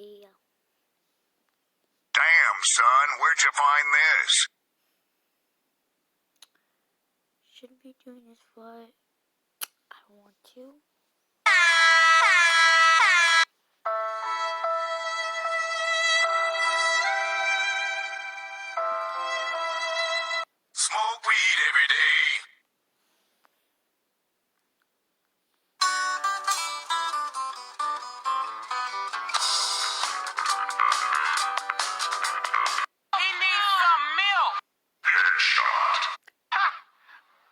Yeah. Damn, son, where'd you find this? Shouldn't be doing this, but I want to. Smoke weed every day. He needs some milk. Headshot. Ha!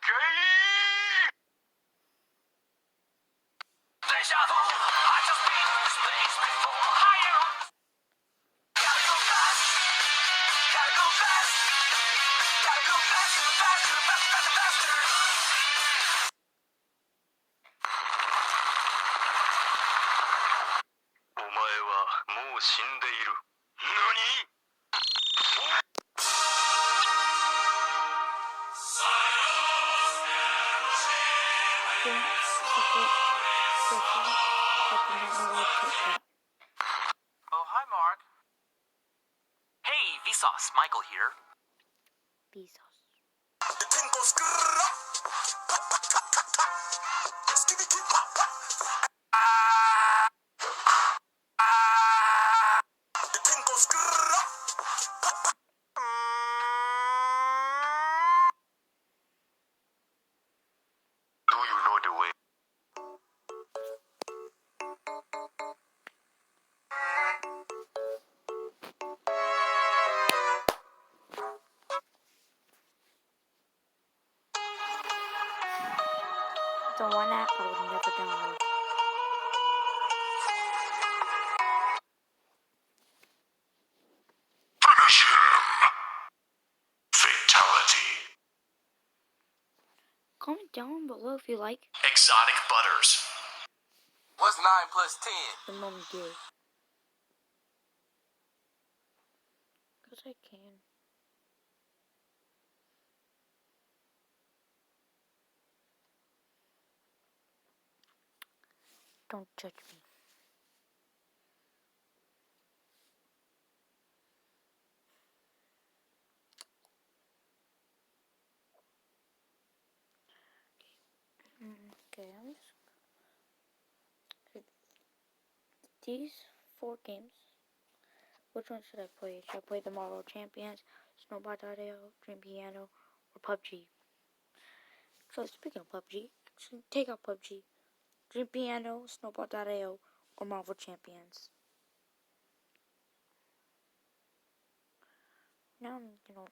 Gay! Deja vu. I just been in this place before. Higher. Gotta go fast. Gotta go fast. Gotta go faster, faster, faster, faster, faster. お前はもう死んでいる。何？ Oh, hi, Mark. Hey, Vsauce. Michael here. Bezos. The thing goes grrrr. Skibby keep pop pop. The thing goes grrrr. Do you know the way? The one app I would never download. Finish him. Fatality. Comment down below if you like Exotic butters. What's 9 plus 10? the moment gear. Because I can. Don't judge me. Okay, I'm just... These 4 games, which one should I play? Should I play the Marvel Champions, Snowball.io, Dream Piano, or PUBG? So speaking of PUBG, actually take out PUBG, Dream Piano, Snowball.io, or Marvel Champions. Now I'm gonna...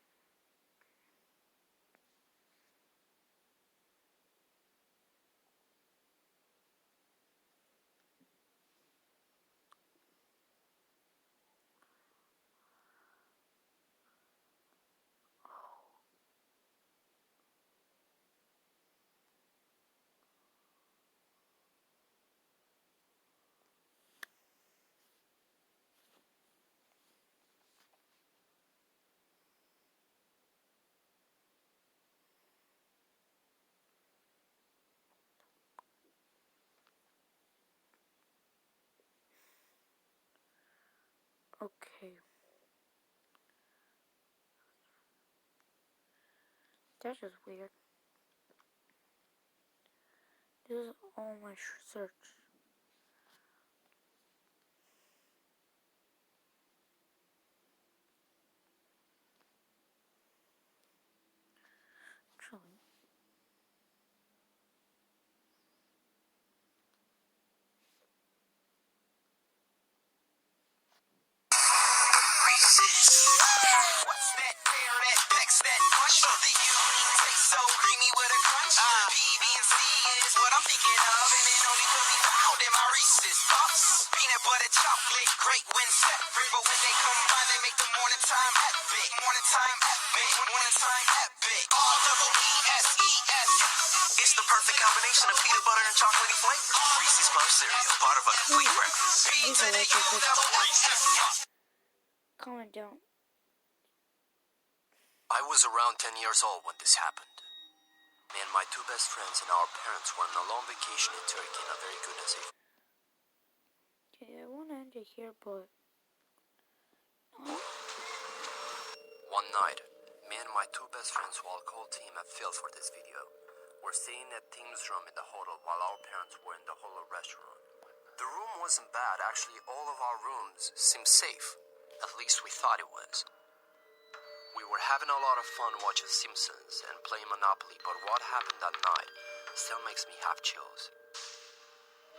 Okay. That's just weird. This is all my search. Actually, What's that there, that Bex, that mush? The unique taste so creamy with a crunch. PB and C is what I'm thinking of, and it only could be found in my Reese's Puffs. Peanut butter chocolate, great when separate, but when they combine, they make the morning time epic. Morning time epic, morning time epic. R-double-E-S-E-S. It's the perfect combination of peanut butter and chocolatey flavors. Reese's Puff cereal, part of a complete breakfast. P to the U double Reese's Puffs. comment down. I was around 10 years old when this happened. Me and my 2 best friends and our parents were on a long vacation in Turkey in a very good and safe. Okay, I want to end it here, but One night, me and my two best friends who I'll call Tim and Phil for this video were staying at Tim's room in the hotel while our parents were in the hotel restaurant. The room wasn't bad. Actually, all of our rooms seemed safe. At least we thought it was. We were having a lot of fun watching Simpsons and playing Monopoly, but what happened that night still makes me have chills.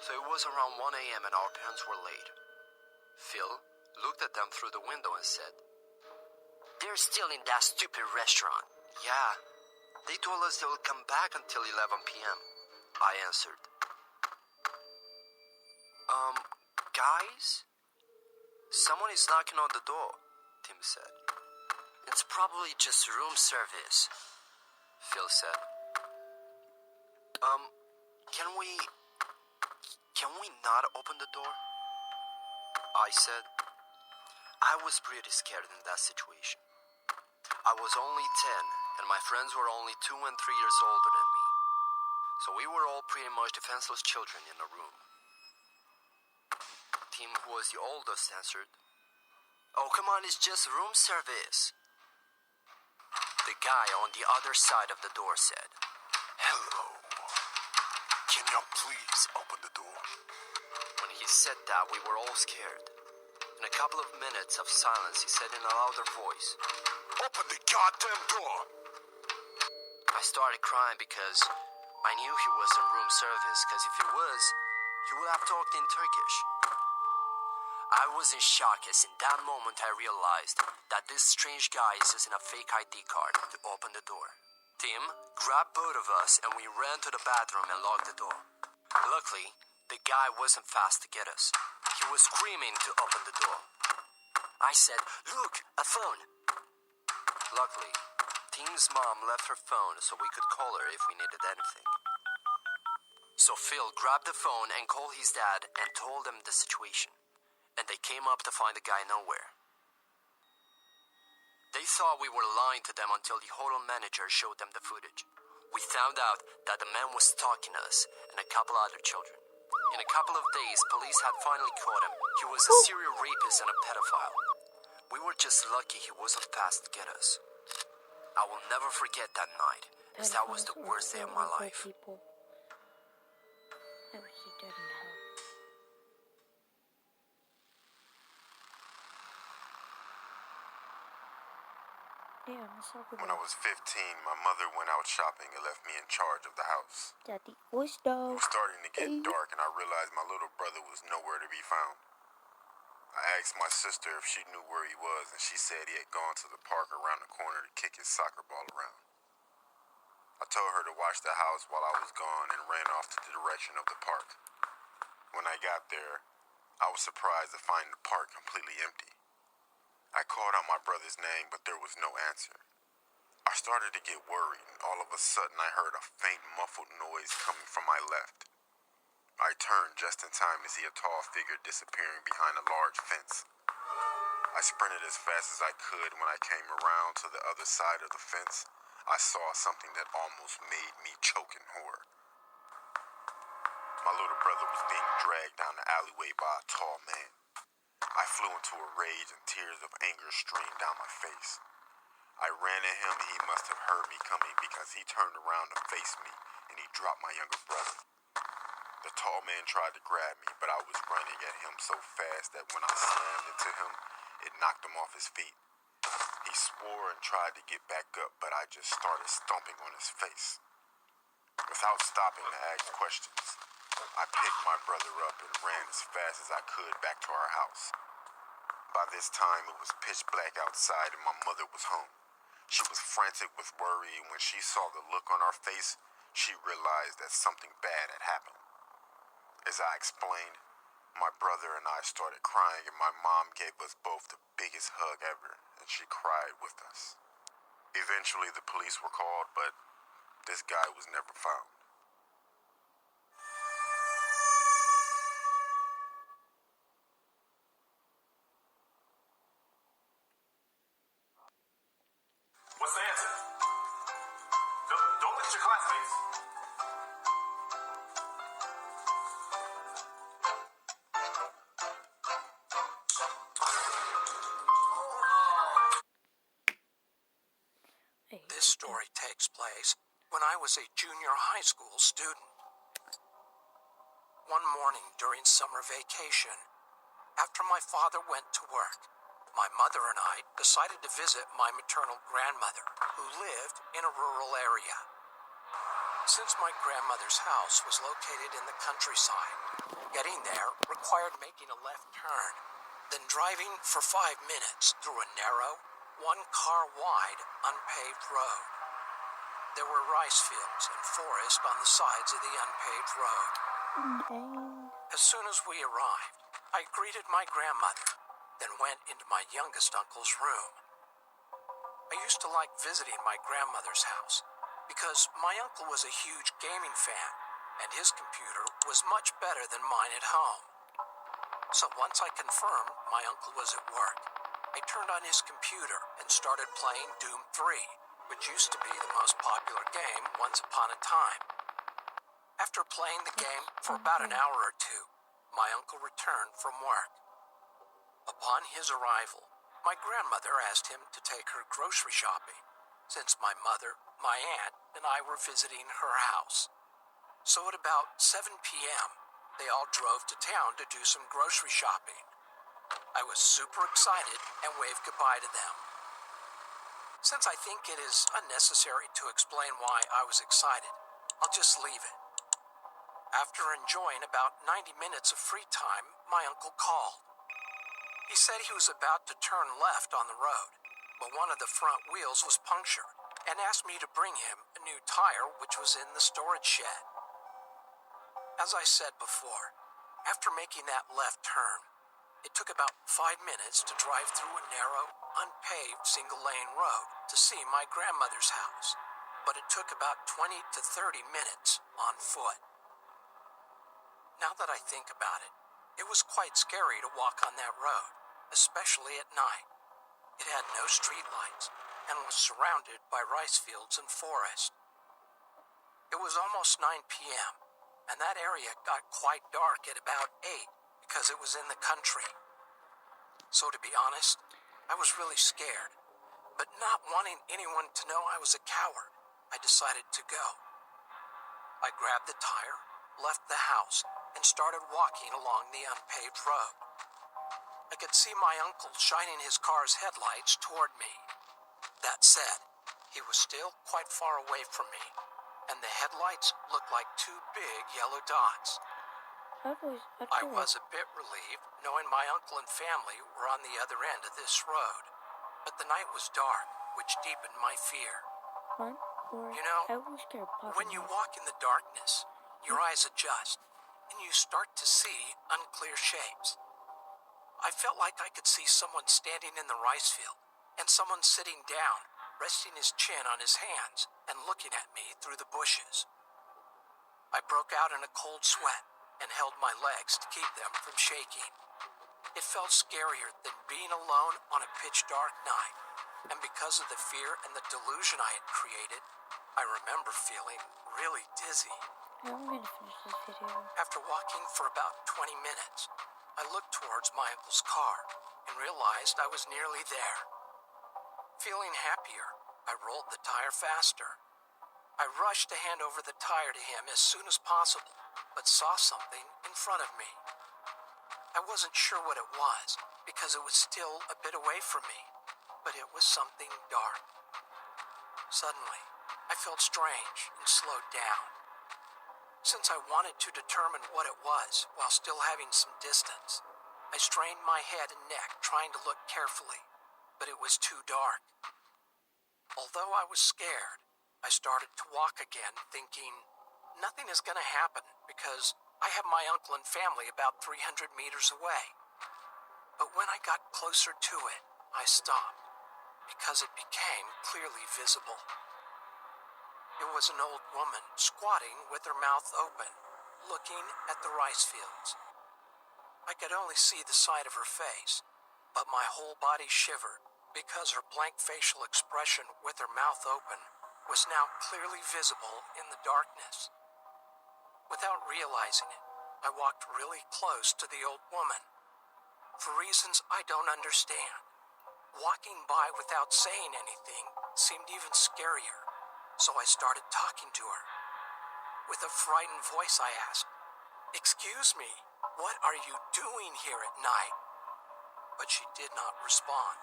So it was around 1 a.m. and our parents were late. Phil looked at them through the window and said, "They're still in that stupid restaurant." "Yeah, they told us they will come back until 11 p.m. I answered. Guys? Someone is knocking on the door," Tim said. "It's probably just room service," Phil said. Can we not open the door?" I said. I was pretty scared in that situation. I was only 10, and my friends were only 2 and 3 years older than me. So we were all pretty much defenseless children in the room. Tim, who was the oldest, answered, "Oh, come on, it's just room service." The guy on the other side of the door said, Hello. Can you please open the door? When he said that, we were all scared. In a couple of minutes of silence, he said in a louder voice, Open the goddamn door. I started crying because I knew he was in room service, because if he was, he would have talked in Turkish. I was in shock as in that moment I realized that this strange guy is using a fake ID card to open the door. Tim grabbed both of us and we ran to the bathroom and locked the door. Luckily, the guy wasn't fast to get us. He was screaming to open the door. I said, "Look, a phone." Luckily, Tim's mom left her phone so we could call her if we needed anything. So Phil grabbed the phone and called his dad and told them the situation. And they came up to find the guy nowhere. They thought we were lying to them until the hotel manager showed them the footage. We found out that the man was stalking us and a couple other children. In a couple of days, police had finally caught him. He was a serial rapist and a pedophile. We were just lucky he wasn't fast to get us. I will never forget that night, as that was the worst day of my life. People. I wish they dead in hell. Yeah, When I was 15, my mother went out shopping and left me in charge of the house. Daddy voice It though. was starting to get dark and I realized my little brother was nowhere to be found. I asked my sister if she knew where he was and she said he had gone to the park around the corner to kick his soccer ball around. I told her to watch the house while I was gone and ran off to the direction of the park. When I got there, I was surprised to find the park completely empty. I called out my brother's name, but there was no answer. I started to get worried, and all of a sudden I heard a faint muffled noise coming from my left. I turned just in time to see a tall figure disappearing behind a large fence. I sprinted as fast as I could. When I came around to the other side of the fence, I saw something that almost made me choke in horror. My little brother was being dragged down the alleyway by a tall man. I flew into a rage and tears of anger streamed down my face. I ran at him and he must have heard me coming because he turned around to face me and he dropped my younger brother. The tall man tried to grab me, but I was running at him so fast that when I slammed into him, it knocked him off his feet. He swore and tried to get back up, but I just started stomping on his face. Without stopping to ask questions, I picked my brother up and ran as fast as I could back to our house. By this time, it was pitch black outside and my mother was home. She was frantic with worry, and when she saw the look on our face, she realized that something bad had happened. As I explained, my brother and I started crying, and my mom gave us both the biggest hug ever, and she cried with us. Eventually, the police were called, but this guy was never found. What's the answer? Don't look at your classmates. This story takes place when I was a junior high school student. One morning during summer vacation, after my father went to work, my mother and I decided to visit my maternal grandmother, who lived in a rural area. Since my grandmother's house was located in the countryside, getting there required making a left turn, then driving for 5 minutes through a narrow, one-car-wide, unpaved road. There were rice fields and forest on the sides of the unpaved road. As soon as we arrived, I greeted my grandmother, then went into my youngest uncle's room. I used to like visiting my grandmother's house because my uncle was a huge gaming fan, and his computer was much better than mine at home. So once I confirmed my uncle was at work, I turned on his computer and started playing Doom 3, which used to be the most popular game once upon a time. After playing the game for about an hour or two, my uncle returned from work. Upon his arrival, my grandmother asked him to take her grocery shopping, since my mother, my aunt, and I were visiting her house. So at about 7 p.m., they all drove to town to do some grocery shopping. I was super excited and waved goodbye to them. Since I think it is unnecessary to explain why I was excited, I'll just leave it. After enjoying about 90 minutes of free time, my uncle called. He said he was about to turn left on the road, but one of the front wheels was punctured, and asked me to bring him a new tire which was in the storage shed. As I said before, after making that left turn, it took about 5 minutes to drive through a narrow, unpaved single-lane road to see my grandmother's house, but it took about 20 to 30 minutes on foot. Now that I think about it, it was quite scary to walk on that road, especially at night. It had no streetlights and was surrounded by rice fields and forest. It was almost 9 p.m., and that area got quite dark at about 8 because it was in the country. So to be honest, I was really scared, but not wanting anyone to know I was a coward, I decided to go. I grabbed the tire, left the house, and started walking along the unpaved road. I could see my uncle shining his car's headlights toward me. That said, he was still quite far away from me, and the headlights looked like 2 big yellow dots. I was a bit relieved knowing my uncle and family were on the other end of this road, but the night was dark, which deepened my fear. You know, when you walk in the darkness, your eyes adjust, and you start to see unclear shapes. I felt like I could see someone standing in the rice field, and someone sitting down, resting his chin on his hands, and looking at me through the bushes. I broke out in a cold sweat, and held my legs to keep them from shaking. It felt scarier than being alone on a pitch-dark night, and because of the fear and the delusion I had created, I remember feeling really dizzy. I'm gonna finish this video. After walking for about 20 minutes, I looked towards my uncle's car and realized I was nearly there. Feeling happier, I rolled the tire faster. I rushed to hand over the tire to him as soon as possible, but saw something in front of me. I wasn't sure what it was because it was still a bit away from me, but it was something dark. Suddenly, I felt strange and slowed down. Since I wanted to determine what it was while still having some distance, I strained my head and neck trying to look carefully, but it was too dark. Although I was scared, I started to walk again, thinking, nothing is going to happen because I have my uncle and family about 300 meters away. But when I got closer to it, I stopped because it became clearly visible. It was an old woman squatting with her mouth open, looking at the rice fields. I could only see the side of her face, but my whole body shivered because her blank facial expression with her mouth open was now clearly visible in the darkness. Without realizing it, I walked really close to the old woman. For reasons I don't understand, walking by without saying anything seemed even scarier, so I started talking to her. With a frightened voice, I asked, "Excuse me, what are you doing here at night?" But she did not respond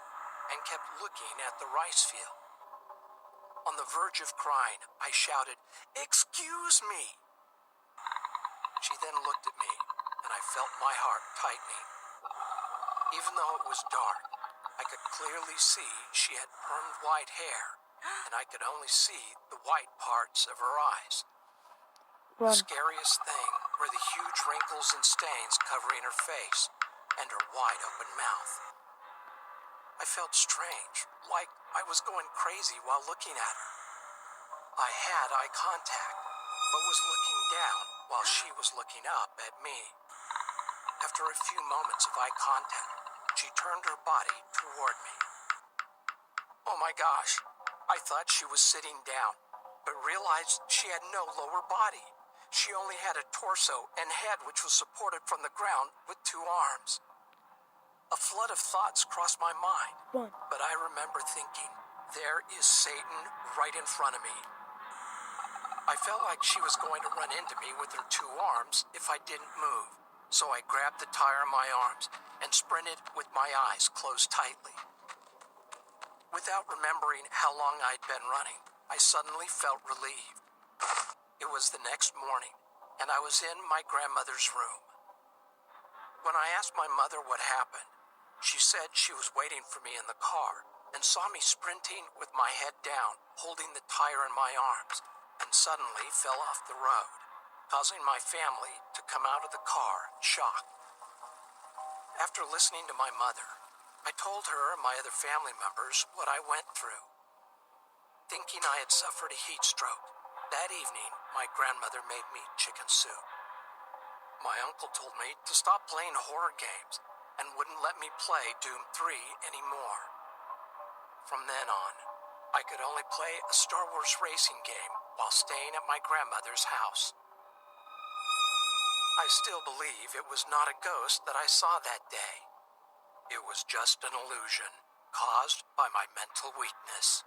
and kept looking at the rice field. On the verge of crying, I shouted, "Excuse me!" She then looked at me, and I felt my heart tightening. Even though it was dark, I could clearly see she had permed white hair, and I could only see the white parts of her eyes. Run. The scariest thing were the huge wrinkles and stains covering her face and her wide-open mouth. I felt strange, like I was going crazy while looking at her. I had eye contact, but was looking down while she was looking up at me. After a few moments of eye contact, she turned her body toward me. Oh my gosh, I thought she was sitting down, but realized she had no lower body. She only had a torso and head which was supported from the ground with 2 arms. A flood of thoughts crossed my mind, Run. but I remember thinking, there is Satan right in front of me. I felt like she was going to run into me with her 2 arms if I didn't move, so I grabbed the tire in my arms and sprinted with my eyes closed tightly. Without remembering how long I'd been running, I suddenly felt relieved. It was the next morning, and I was in my grandmother's room. When I asked my mother what happened, she said she was waiting for me in the car and saw me sprinting with my head down, holding the tire in my arms, and suddenly fell off the road, causing my family to come out of the car in shock. After listening to my mother, I told her and my other family members what I went through. Thinking I had suffered a heat stroke, that evening my grandmother made me chicken soup. My uncle told me to stop playing horror games and wouldn't let me play Doom 3 anymore. From then on, I could only play a Star Wars racing game while staying at my grandmother's house. I still believe it was not a ghost that I saw that day. It was just an illusion caused by my mental weakness.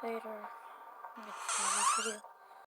Later. Next video.